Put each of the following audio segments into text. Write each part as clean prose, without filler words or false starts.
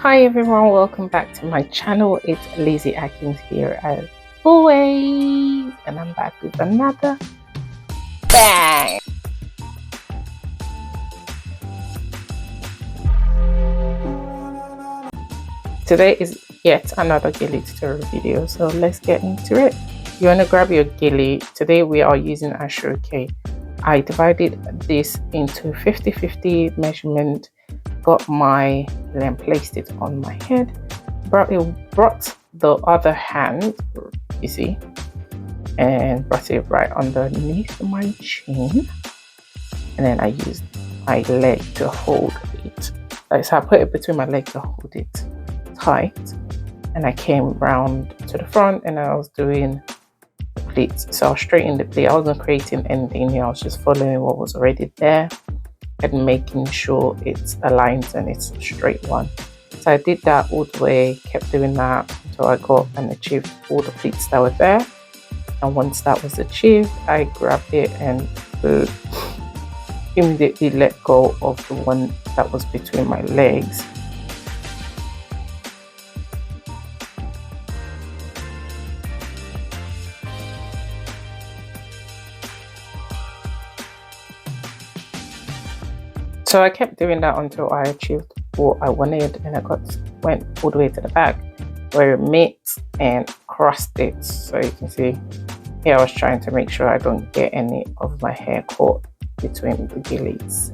Hi everyone, welcome back to my channel. It's Lizzie Atkins here as always, and I'm back with another bang. Today is yet another Gele tutorial video, so let's get into it. You want to grab your Gele. Today we are using Ashoke. I divided this into 50-50 measurement, got my then placed it on my head, brought the other hand, you see, and brought it right underneath my chin, and then I used my leg to hold it. So I put it between my legs to hold it tight, and I came round to the front and I was doing the pleats. So I was straightening the pleat. I wasn't creating anything here, I was just following what was already there and making sure it's aligned and it's a straight one. So I did that all the way, kept doing that until I got and achieved all the pleats that were there. And once that was achieved, I grabbed it and immediately let go of the one that was between my legs. So I kept doing that until I achieved what I wanted, and I went all the way to the back where it meets and crossed it. So you can see here I was trying to make sure I don't get any of my hair caught between the gillies.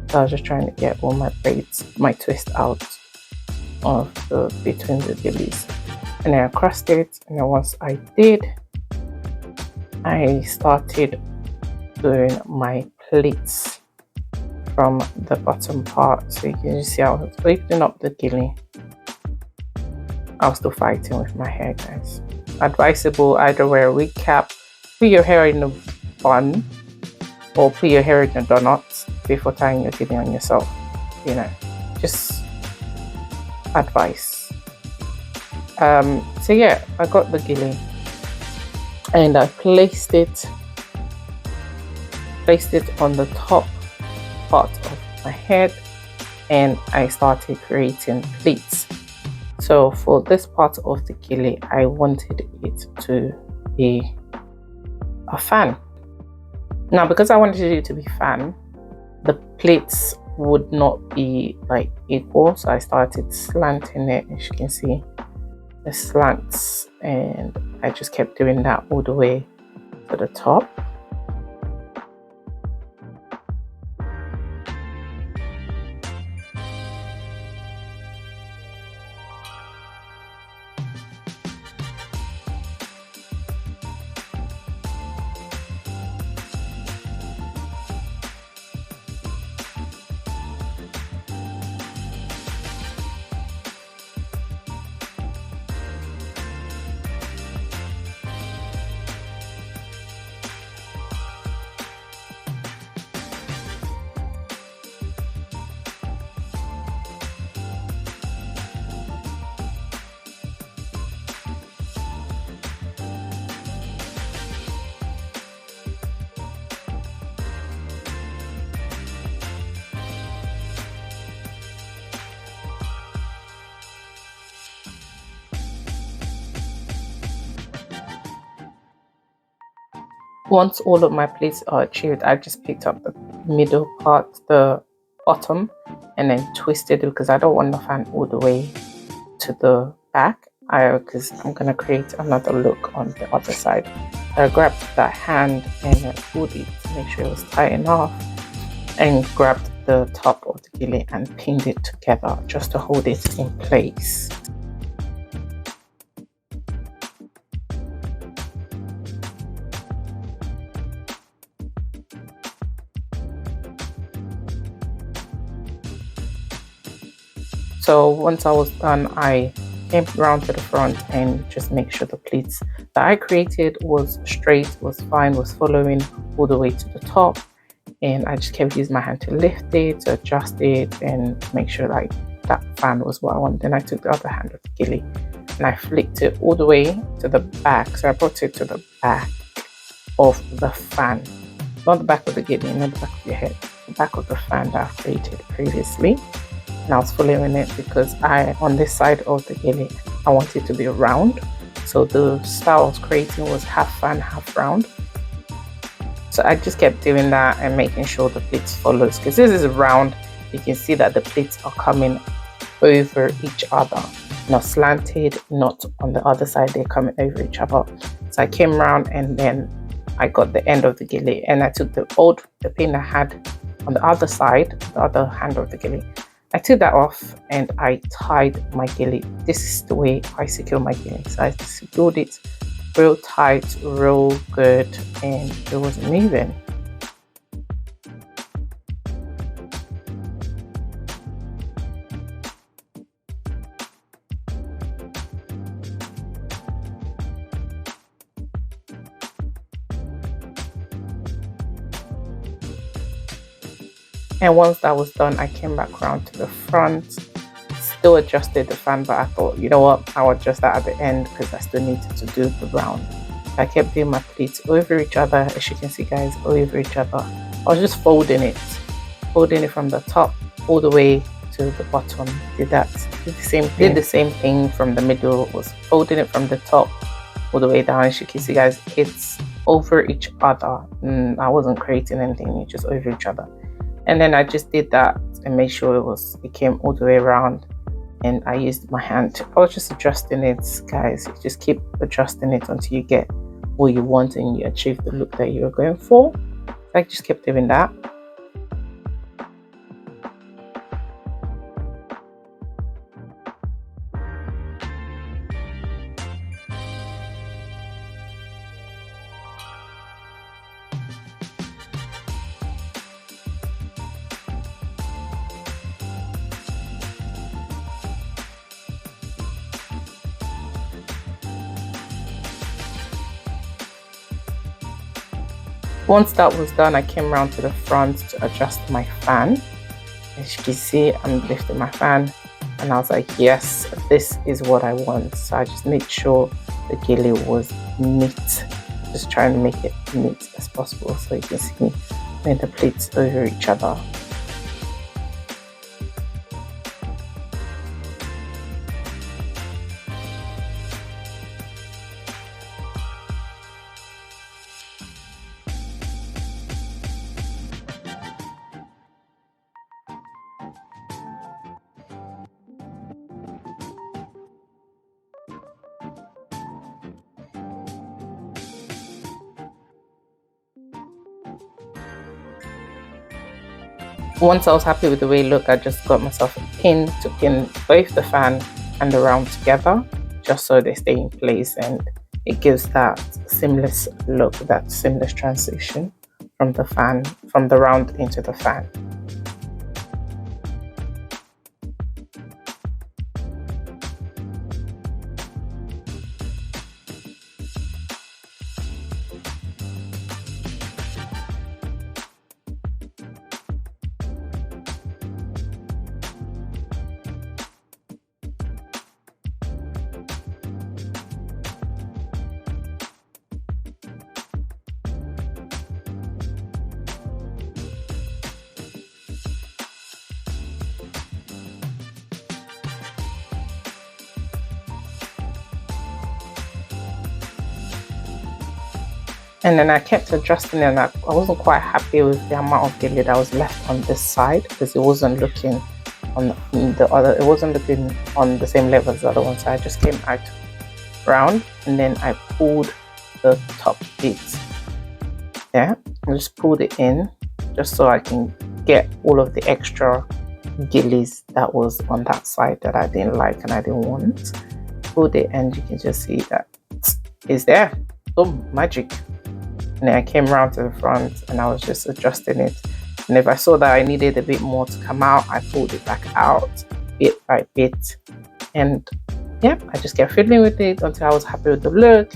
So I was just trying to get all my braids, my twist out of between the gillies. And then I crossed it, and then once I did, I started doing my pleats from the bottom part. So you can just see I was lifting up the gilly. I was still fighting with my hair, guys. Advisable, either wear a wig cap, put your hair in a bun, or put your hair in a donut before tying your gilly on yourself. You know, just advice. So yeah, I got the gilly and I placed it on the top part of my head, and I started creating pleats. So for this part of the gilly, I wanted it to be a fan. Now, because I wanted it to be fan, the pleats would not be like equal, so I started slanting it. As you can see, the slants, and I just kept doing that all the way to the top. Once all of my pleats are achieved, I just picked up the middle part, the bottom, and then twisted it because I don't want the fan all the way to the back, because I'm going to create another look on the other side. I grabbed that hand and pulled it to make sure it was tight enough, and grabbed the top of the gilly and pinned it together just to hold it in place. So once I was done, I came around to the front and just make sure the pleats that I created was straight, was fine, was following all the way to the top. And I just kept using my hand to lift it, to adjust it, and make sure like that fan was what I wanted. Then I took the other hand of the gilly and I flicked it all the way to the back. So I brought it to the back of the fan, not the back of the gilly, not the back of your head, the back of the fan that I've created previously. and I was following it because on this side of the gele I want it to be round. So the style I was creating was half fan, half round. So I just kept doing that and making sure the pleats follows, because this is round. You can see that the pleats are coming over each other, not slanted, not on the other side, they're coming over each other. So I came around and then I got the end of the gele, and I took the pin I had on the other side, the other hand of the gele. I took that off and I tied my gele. This is the way I secure my gele. So I secured it real tight, real good, and it wasn't moving. And once that was done, I came back around to the front, still adjusted the fan, but I thought, you know what, I'll adjust that at the end because I still needed to do the round. I kept doing my pleats over each other, as you can see guys, over each other. I was just folding it from the top all the way to the bottom. Did the same thing from the middle, was folding it from the top all the way down. As you can see guys, it's over each other. I wasn't creating anything, just over each other. And then I just did that and made sure it came all the way around, and I used my hand. I was just adjusting it, guys. You just keep adjusting it until you get what you want and you achieve the look that you're going for. I just kept doing that. Once that was done, I came around to the front to adjust my fan. As you can see, I'm lifting my fan, and I was like, yes, this is what I want. So I just made sure the gele was neat, just trying to make it neat as possible. So you can see me the pleats over each other. Once I was happy with the way it looked, I just got myself a pin to pin both the fan and the round together, just so they stay in place, and it gives that seamless look, that seamless transition from the round into the fan. And then I kept adjusting, and I wasn't quite happy with the amount of gele that was left on this side, because it wasn't looking on it wasn't looking on the same level as the other one. So I just came out round, and then I pulled the top bits there and just pulled it in, just so I can get all of the extra geles that was on that side that I didn't like and I didn't want. Pulled it, and you can just see that it's there. Boom, magic. And then I came around to the front and I was just adjusting it, and if I saw that I needed a bit more to come out, I pulled it back out bit by bit. And yeah, I just kept fiddling with it until I was happy with the look.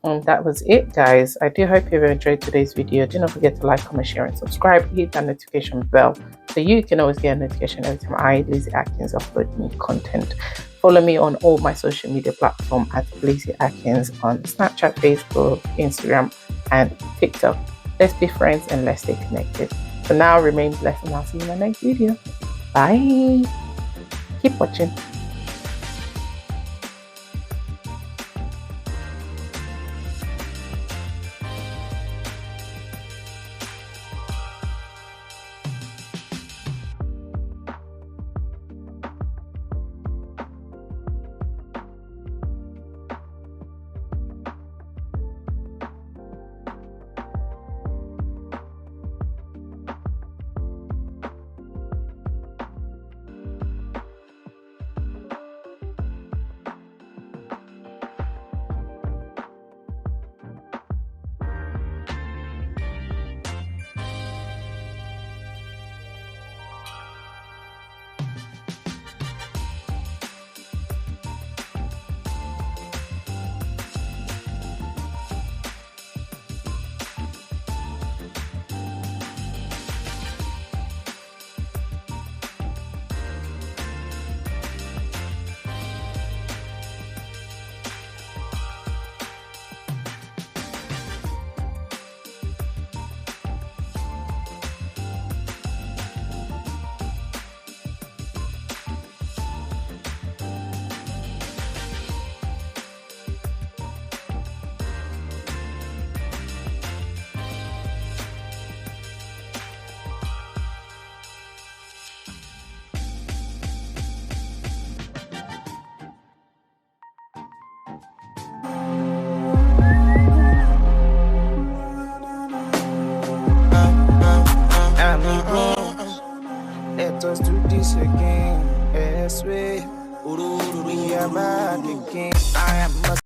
And that was it, guys. I do hope you've enjoyed today's video. Do not forget to like, comment, share and subscribe. Hit that notification bell so you can always get a notification every time I, Lizzie Atkins, upload new content. Follow me on all my social media platforms at Lizzie Atkins on Snapchat, Facebook, Instagram and TikTok. Let's be friends and let's stay connected. For now, remain blessed, and I'll see you in my next video. Bye. Keep watching.